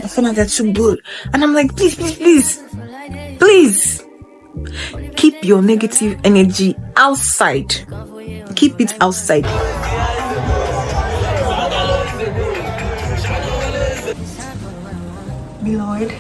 I feel like they're too good. And I'm like, please, please, please, please. Keep your negative energy outside. Keep it outside. Beloved.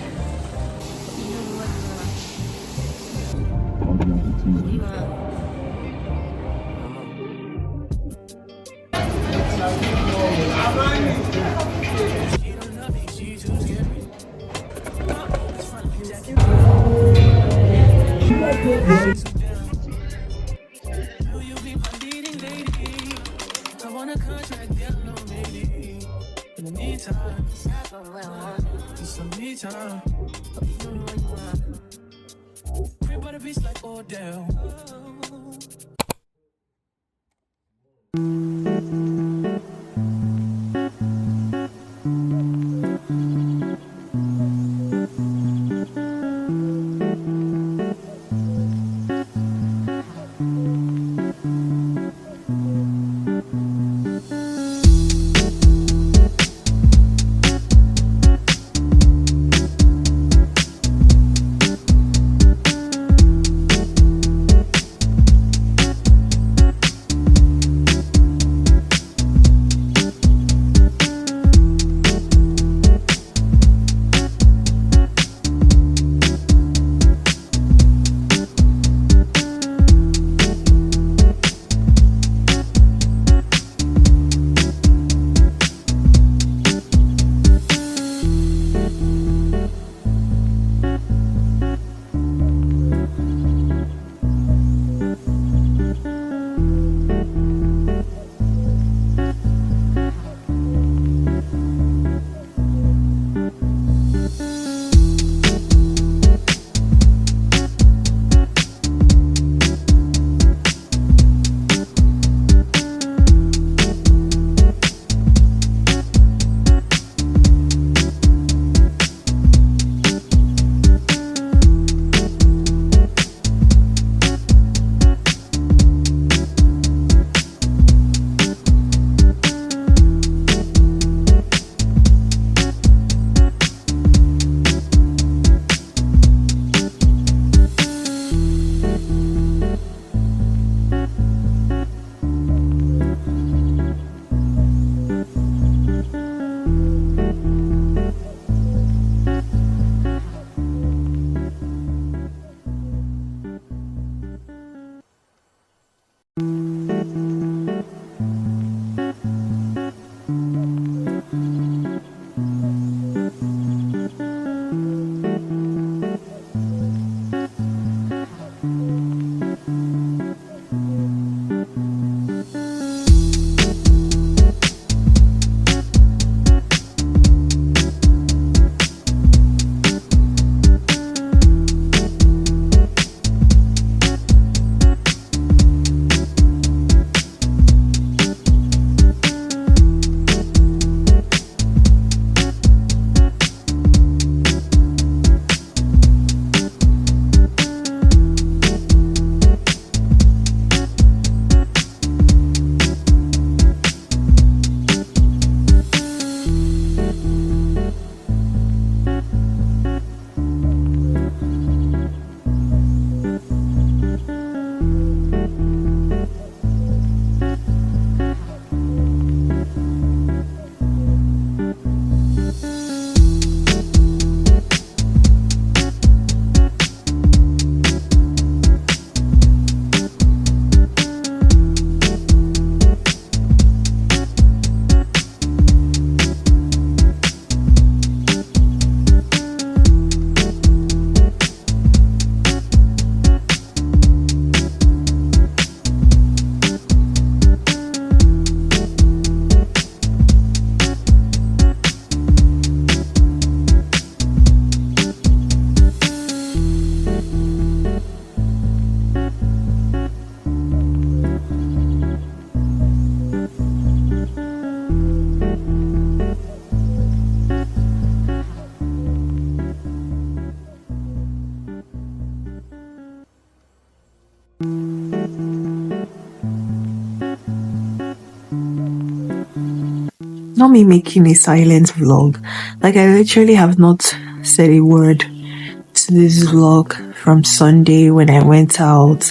not me making a silent vlog. Like, I literally have not said a word to this vlog from Sunday when I went out,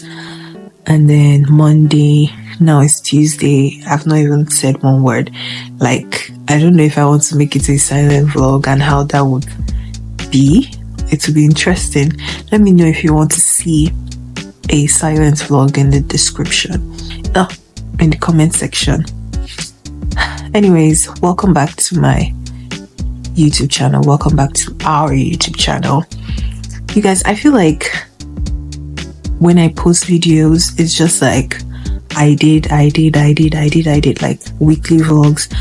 and then Monday, now it's Tuesday. I've not even said one word. Like, I don't know if I want to make it a silent vlog and how that would be. It would be interesting. Let me know if you want to see a silent vlog in the description, in the comment section. Anyways, welcome back to my YouTube channel. Welcome back to our YouTube channel. You guys, I feel like when I post videos, it's just like I did like weekly vlogs.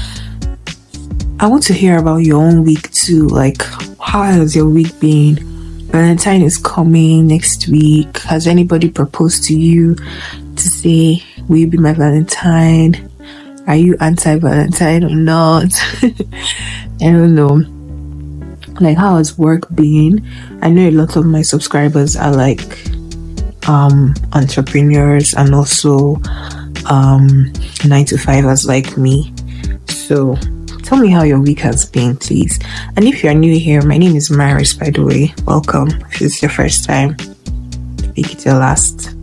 I want to hear about your own week too. Like, how has your week been? Valentine is coming next week. Has anybody proposed to you to say, will you be my Valentine? Are you anti-Valentine or not? I don't know. Like, how has work been? I know a lot of my subscribers are like entrepreneurs and also 9-to-5ers like me. So tell me how your week has been, please. And if you're new here, my name is Maris, by the way. Welcome. If it's your first time, make it your last.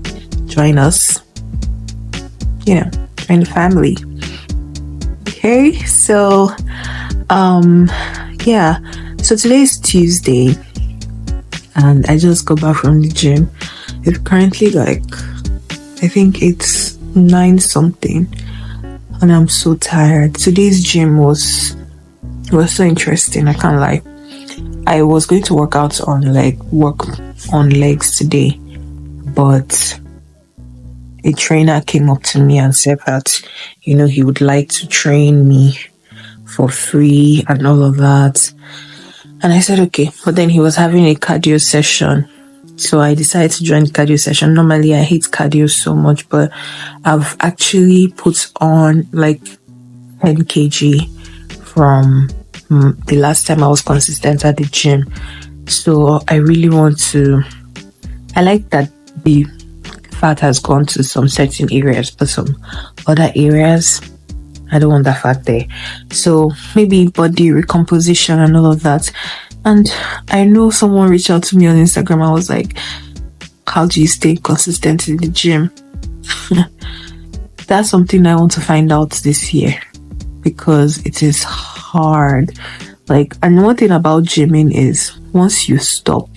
Join us. Join the family. Okay, so so today is Tuesday and I just got back from the gym. It's currently like, I think it's 9 something and I'm so tired. Today's gym was so interesting, I can't lie. I was going to work on legs today, but a trainer came up to me and said that, he would like to train me for free and all of that. And I said, okay. But then he was having a cardio session. So I decided to join the cardio session. Normally, I hate cardio so much, but I've actually put on like 10 kg from the last time I was consistent at the gym. So I really I like that the fat has gone to some certain areas, but some other areas, I don't want that fat there. So maybe body recomposition and all of that. And I know someone reached out to me on Instagram. I was like, how do you stay consistent in the gym? That's something I want to find out this year, because it is hard. Like, and one thing about gymming is once you stop,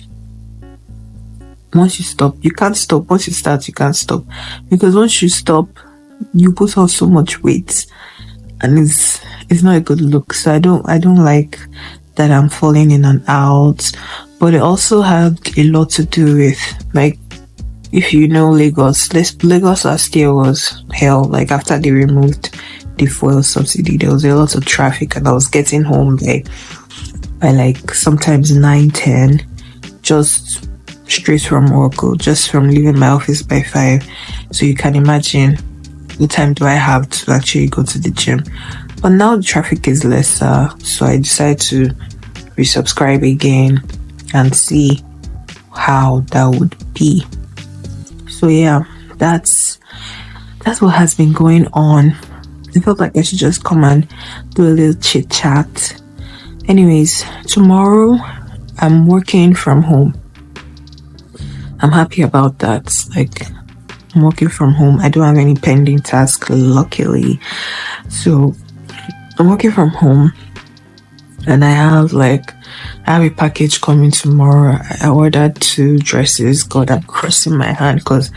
you can't stop. Once you start, you can't stop. Because once you stop, you put on so much weight and it's not a good look. So I don't like that I'm falling in and out. But it also had a lot to do with, like, if you know Lagos last year was hell. Like, after they removed the fuel subsidy, there was a lot of traffic and I was getting home by like sometimes 9-10, just straight from work, just from leaving my office by 5. So you can imagine the time do I have to actually go to the gym. But now the traffic is lesser, so I decided to resubscribe again and see how that would be. So yeah, that's what has been going on. I felt like I should just come and do a little chit chat. Anyways, tomorrow I'm working from home. I'm happy about that. Like, I'm working from home. I don't have any pending tasks, luckily. So I'm working from home and I have a package coming tomorrow. I ordered 2 dresses. God, I'm crossing my hand because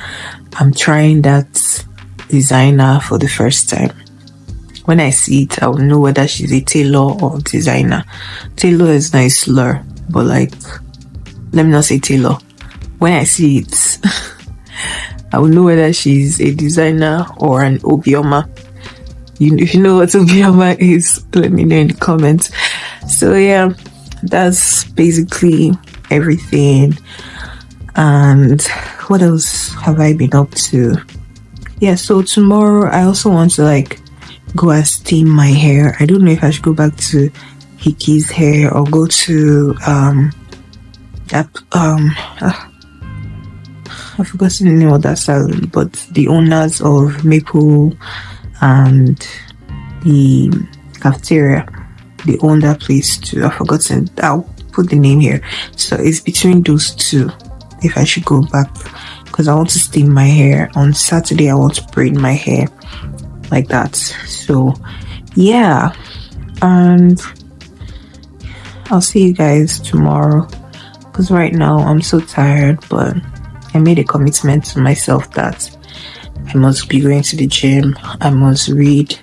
I'm trying that designer for the first time. When I see it, I will know whether she's a tailor or designer. Tailor is not a slur, but like, let me not say tailor. When I see it, I will know whether she's a designer or an obioma. If you know what obioma is, let me know in the comments. So yeah, that's basically everything. And what else have I been up to? Yeah, so tomorrow I also want to go and steam my hair. I don't know if I should go back to Hickey's hair or go to I've forgotten the name of that salon, but the owners of Maple and the cafeteria. They own that place too. I've forgotten. I'll put the name here. So it's between those two. If I should go back, because I want to steam my hair on Saturday. I want to braid my hair like that. So yeah, and I'll see you guys tomorrow. Because right now I'm so tired, but I made a commitment to myself that I must be going to the gym. I must read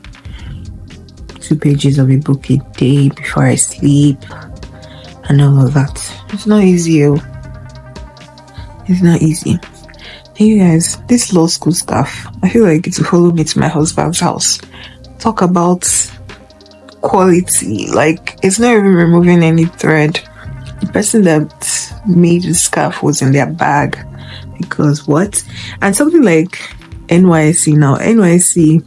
2 pages of a book a day before I sleep and all of that. It's not easy. It's not easy. Hey you guys, this law school stuff, I feel like it will follow me to my husband's house. Talk about quality. Like, it's not even removing any thread. The person that made the scarf was in their bag. Because what? And something like NYC now. NYC,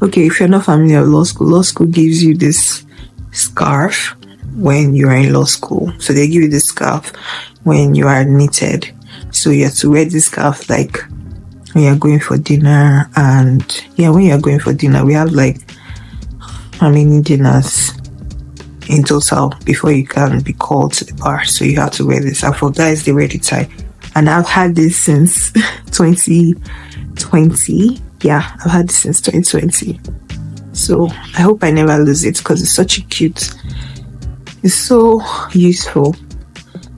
okay, if you're not familiar with law school gives you this scarf when you're in law school. So they give you this scarf when you are admitted. So you have to wear this scarf like when you're going for dinner. And yeah, when you're going for dinner, we have like how many dinners in total before you can be called to the bar. So you have to wear this. And for guys, they wear the tie. And I've had this since 2020. Yeah, I've had this since 2020. So I hope I never lose it because it's such a cute. It's so useful.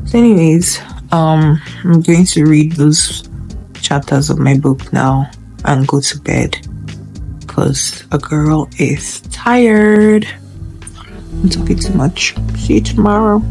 So anyways, I'm going to read those chapters of my book now and go to bed because a girl is tired. I'm talking too much. See you tomorrow.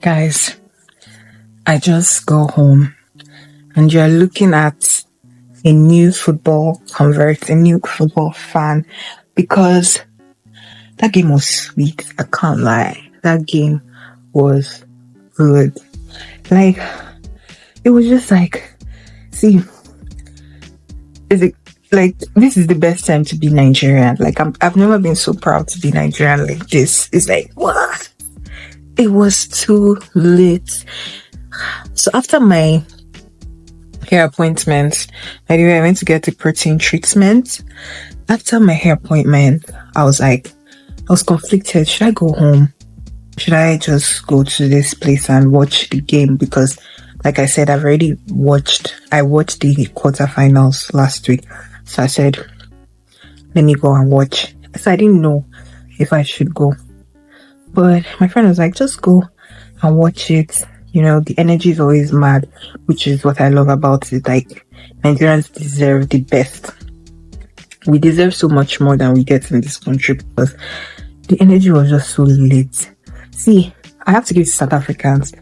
Guys, I just go home and you're looking at a new football convert, a new football fan, because that game was sweet. I can't lie. That game was good. Like, it was just like, see, is it like this is the best time to be Nigerian? Like, I've never been so proud to be Nigerian like this. It's like, what? It was too late. So after my hair appointment, by the way, I went to get the protein treatment. After my hair appointment, I was conflicted. Should I go home? Should I just go to this place and watch the game? Because, like I said, I watched the quarterfinals last week. So I said, let me go and watch. So I didn't know if I should go. But my friend was like, just go and watch it. You know, the energy is always mad, which is what I love about it. Like, Nigerians deserve the best. We deserve so much more than we get in this country because the energy was just so lit. See, I have to give it to South Africans.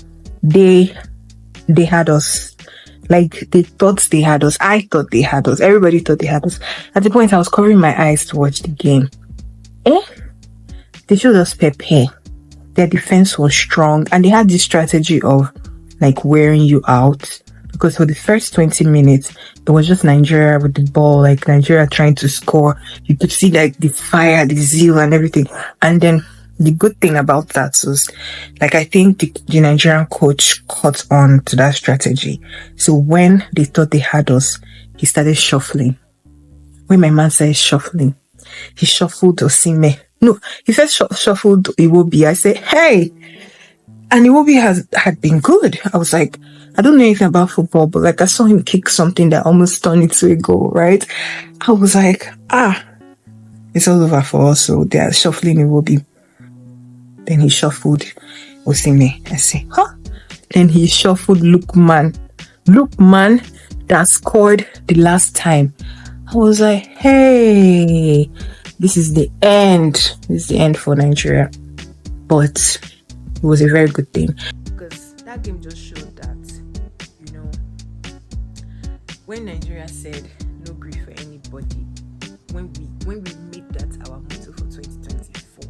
They had us. Like, they thought they had us. I thought they had us. Everybody thought they had us. At the point, I was covering my eyes to watch the game. They showed us Pepe. Their defense was strong, and they had this strategy of like wearing you out, because for the first 20 minutes it was just Nigeria with the ball, like Nigeria trying to score. You could see like the fire, the zeal and everything. And then the good thing about that was, like, I think the Nigerian coach caught on to that strategy. So when they thought they had us, he started shuffling. When my man said shuffling, he shuffled Osime. No, he first shuffled Iwobi. I said, hey! And Iwobi had been good. I was like, I don't know anything about football, but like I saw him kick something that almost turned into a goal, right? I was like, it's all over for us. So they are shuffling Iwobi. Then he shuffled Osime. I say, huh? Then he shuffled Lookman that scored the last time. I was like, hey, this is the end. This is the end for Nigeria. But it was a very good thing. Because that game just showed that, you know, when Nigeria said no grief for anybody, when we made that our motto for 2024,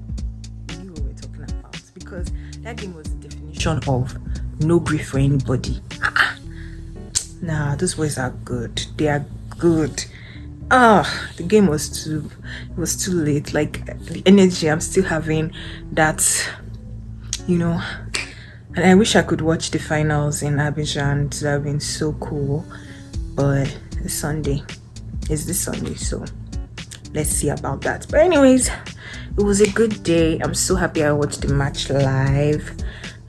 we knew what we're talking about. Because that game was the definition of no grief for anybody. Nah, those boys are good. They are good. The game was too late. Like, the energy I'm still having, that, you know, and I wish I could watch the finals in Abidjan. It would have been so cool. But it's Sunday. It's this Sunday, so let's see about that. But anyways, it was a good day. I'm so happy I watched the match live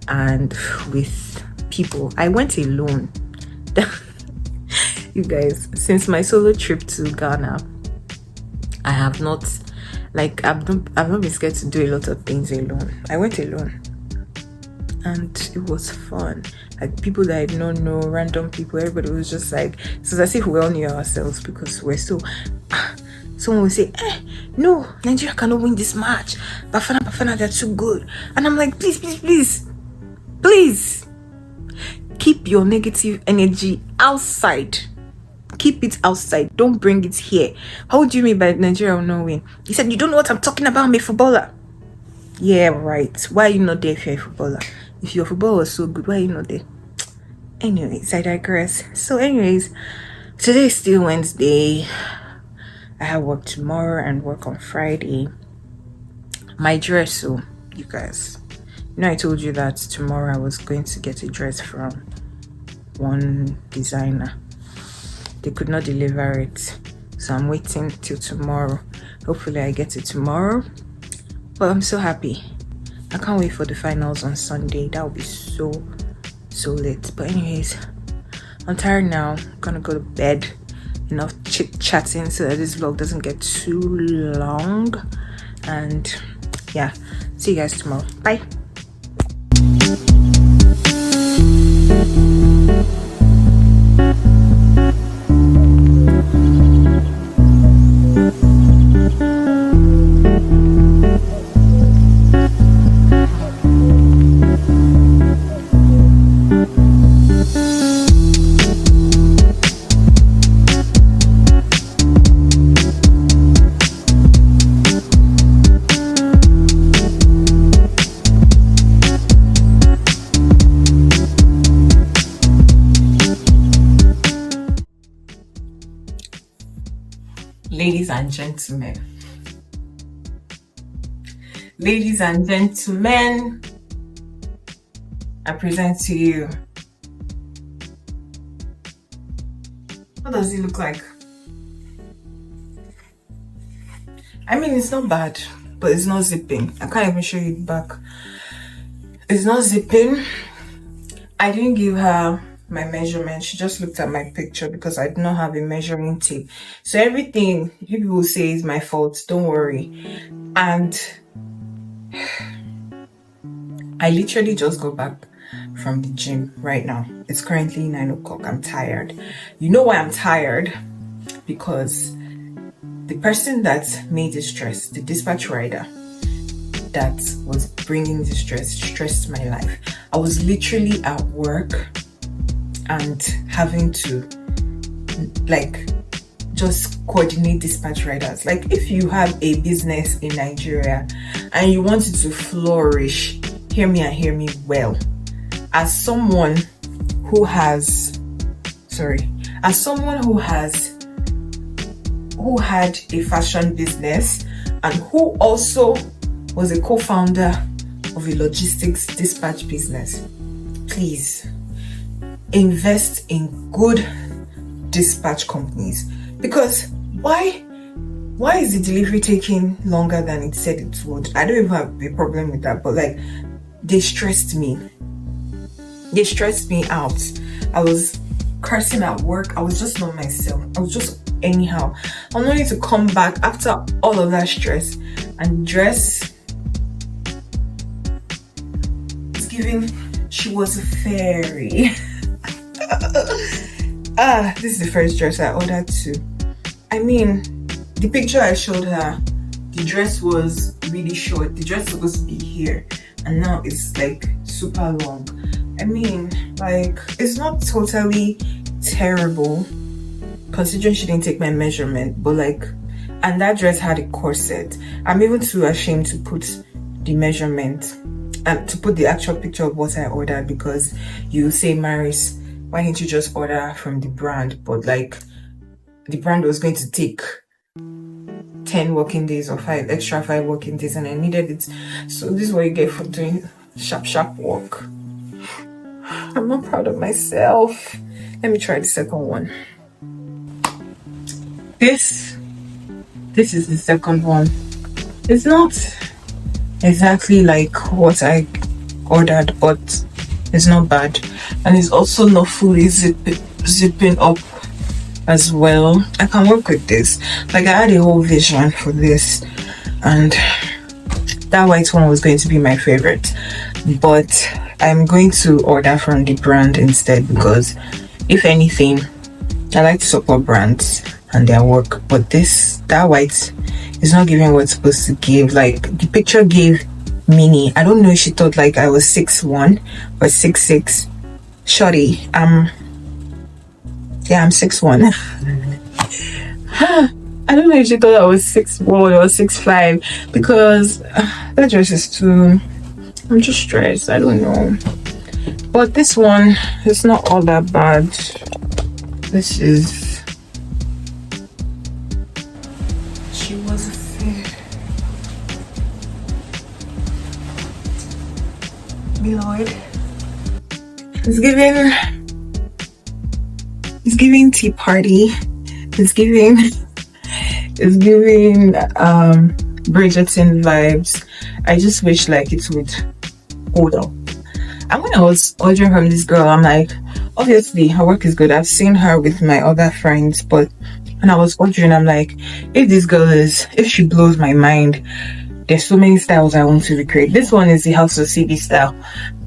and with people. I went alone. You guys, since my solo trip to Ghana, I have not, like, I've not been scared to do a lot of things alone. I went alone and it was fun. Like, people that I did not know, random people, everybody was just like, it's as if we all knew ourselves, because we're so, someone would say, no, Nigeria cannot win this match. Bafana, they're too good. And I'm like, please, keep your negative energy outside. Keep it outside. Don't bring it here. How do you mean by Nigeria will not win? He said, you don't know what I'm talking about. I'm a footballer. Yeah, right. Why are you not there if you're a footballer? If your football was so good, why are you not there? Anyways, I digress. So anyways, today is still Wednesday. I have work tomorrow and work on Friday. My dress, so you guys, you know, I told you that tomorrow I was going to get a dress from one designer. They could not deliver it, so I'm waiting till tomorrow. Hopefully I get it tomorrow. But I'm so happy. I can't wait for the finals on Sunday. That will be so lit. But anyways, I'm tired now. I'm gonna go to bed. Enough chit-chatting so that this vlog doesn't get too long. And yeah, see you guys tomorrow. Bye. Ladies and gentlemen, I present to you. What does it look like? I mean, it's not bad, but it's not zipping. I can't even show you the back. It's not zipping. I didn't give her my measurement. She just looked at my picture because I do not have a measuring tape. So everything people will say is my fault. Don't worry. And I literally just got back from the gym right now. It's currently 9 o'clock. I'm tired. You know why I'm tired? Because the person that made this dress, the dispatch rider that was bringing this dress, stressed my life. I was literally at work and having to like just coordinate dispatch riders. Like, if you have a business in Nigeria and you want it to flourish, hear me and hear me well. As someone who had a fashion business and who also was a co-founder of a logistics dispatch business, please invest in good dispatch companies. Because why is the delivery taking longer than it said it would? I don't even have a problem with that, but like, they stressed me out. I was cursing at work. I was just not myself. I was just anyhow. I'm only to come back after all of that stress and dress. It's giving she was a fairy. This is the first dress I ordered too. I mean, the picture I showed her, the dress was really short. The dress was supposed to be here, and now it's like super long. I mean, like, it's not totally terrible considering she didn't take my measurement, but like, and that dress had a corset. I'm even too ashamed to put the measurement and to put the actual picture of what I ordered, because you say, Maris, why didn't you just order from the brand? But like, the brand was going to take 10 working days or 5 working days, and I needed it. So this is what you get for doing sharp work. I'm not proud of myself. Let me try the second one. This is the second one. It's not exactly like what I ordered, but it's not bad, and it's also not fully zipping up as well. I can work with this. Like, I had a whole vision for this, and that white one was going to be my favorite, but I'm going to order from the brand instead, because if anything, I like to support brands and their work, but that white is not giving what it's supposed to give. Like, the picture gave mini. I don't know if she thought like I was 6'1" or 6'6". Shorty, I'm 6'1". I don't know if she thought I was 6'1" or 6'5", because that dress is too... I'm just stressed. I don't know. But this one is not all that bad. This is... She was a fair... Beloved. It's giving tea party. It's giving Bridgerton vibes. I just wish like it would hold up. And when I was ordering from this girl, I'm like, obviously her work is good. I've seen her with my other friends, but when I was ordering, I'm like, if she blows my mind, there's so many styles I want to recreate. This one is the House of CB style.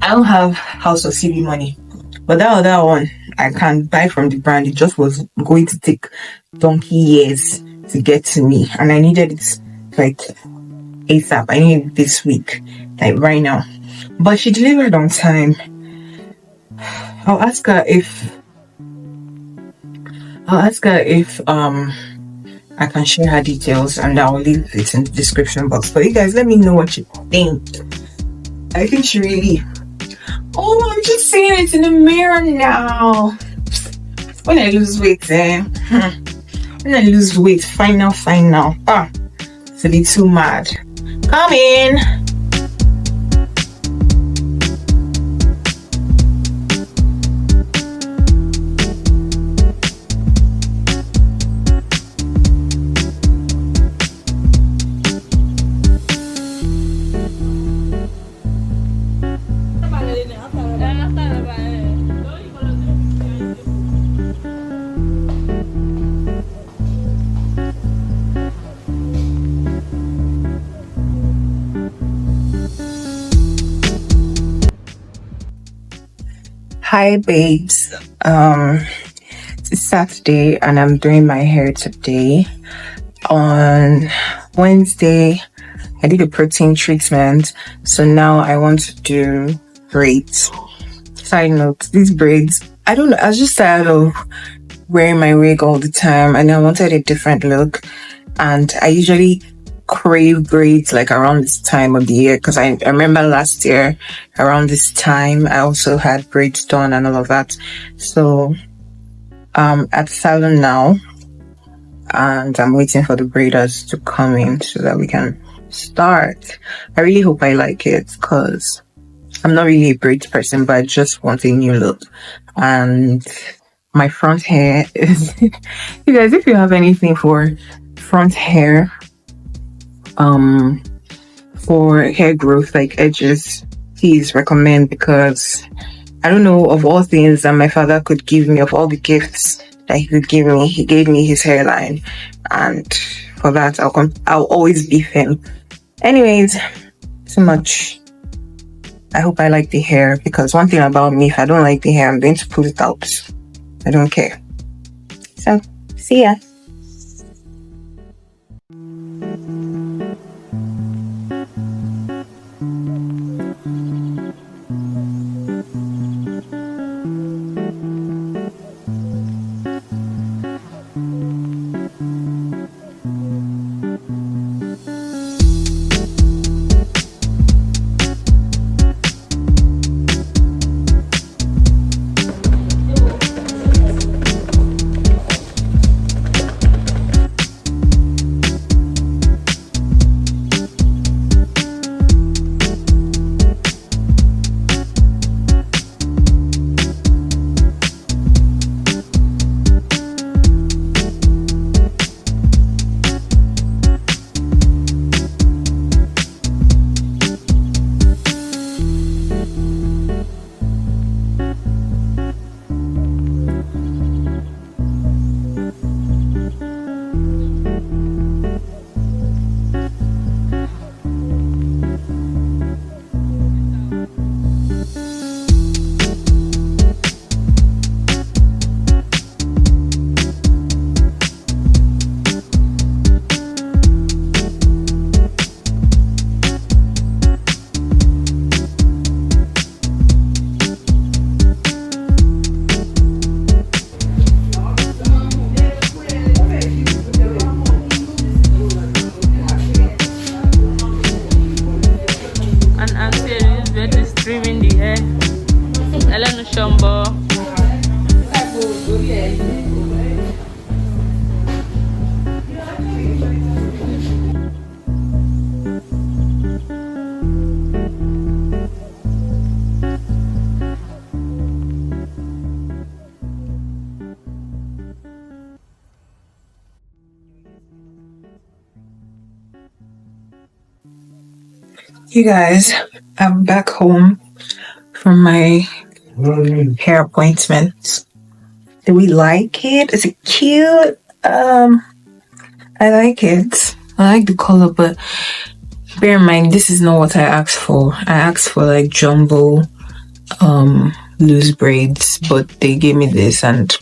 I don't have House of CB money, but that other one I can buy from the brand. It just was going to take donkey years to get to me, and I needed it like ASAP. I need it this week, like right now. But she delivered on time. I'll ask her if I can share her details, and I'll leave it in the description box for you guys. Let me know what you think. I think she really... Oh, I'm just seeing it in the mirror now. When I lose weight, When I lose weight, final. Ah, it's a bit too mad. Come in. Hi babes, it's Saturday and I'm doing my hair today. On Wednesday I did a protein treatment, so now I want to do braids. Side note, these braids, I don't know, I was just tired of wearing my wig all the time and I wanted a different look, and I usually crave braids like around this time of the year, because I remember last year around this time I also had braids done and all of that. So at salon now, and I'm waiting for the braiders to come in so that we can start. I really hope I like it, because I'm not really a braids person, but I just want a new look. And my front hair is you guys, if you have anything for front hair, for hair growth, like edges, please recommend, because I don't know, of all things that my father could give me, of all the gifts that he could give me, he gave me his hairline, and for that I'll always beef him. Anyways, too much. I hope I like the hair, because one thing about me, if I don't like the hair, I'm going to pull it out. I don't care. So see ya. You guys, I'm back home from my hair appointment. Do we like it? Is it cute? I like it. I like the color, but bear in mind, this is not what I asked for. I asked for like jumbo loose braids, but they gave me this, and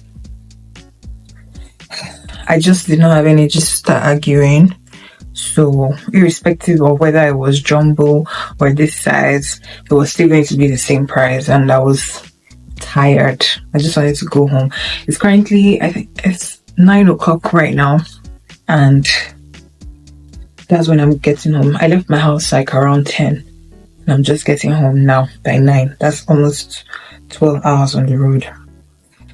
I just did not have energy to start arguing. So irrespective of whether it was jumbo or this size, it was still going to be the same price, and I was tired. I just wanted to go home. It's currently, I think it's 9 o'clock right now, and that's when I'm getting home. I left my house like around 10, and I'm just getting home now by 9. That's almost 12 hours on the road.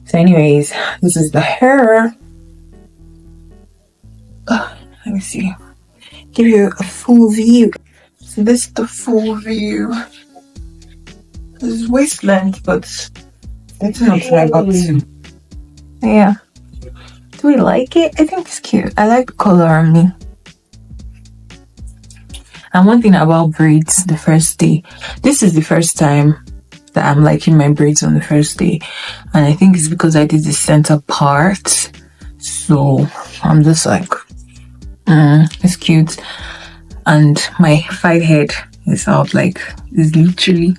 So anyways, this is the hair. Let me see. Give you a full view. So this is the full view. This is waist length, but it's not what I got to. Yeah. Do we like it? I think it's cute. I like the color on me. And one thing about braids the first day, this is the first time that I'm liking my braids on the first day. And I think it's because I did the center part. So I'm just like, it's cute. And my 5 head is out, like, it's literally,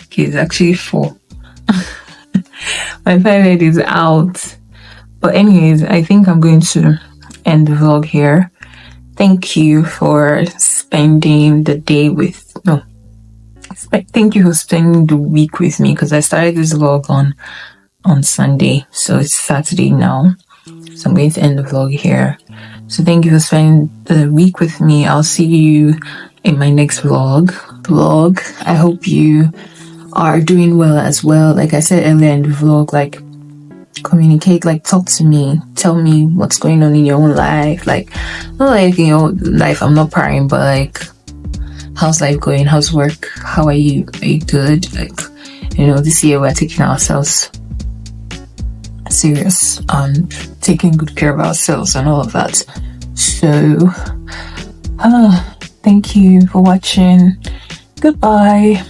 okay, it's actually 4. My 5 head is out. But anyways, I think I'm going to end the vlog here. Thank you for spending the day with, thank you for spending the week with me, because I started this vlog on Sunday, so it's Saturday now. So I'm going to end the vlog here. So thank you for spending the week with me. I'll see you in my next vlog. I hope you are doing well as well. Like I said earlier in the vlog, like, communicate, like, talk to me, tell me what's going on in your own life. Like, not like in your life, I'm not prying, but like, how's life going? How's work? How are you? Are you good? Like, this year we're taking ourselves serious and taking good care of ourselves and all of that. So thank you for watching. Goodbye.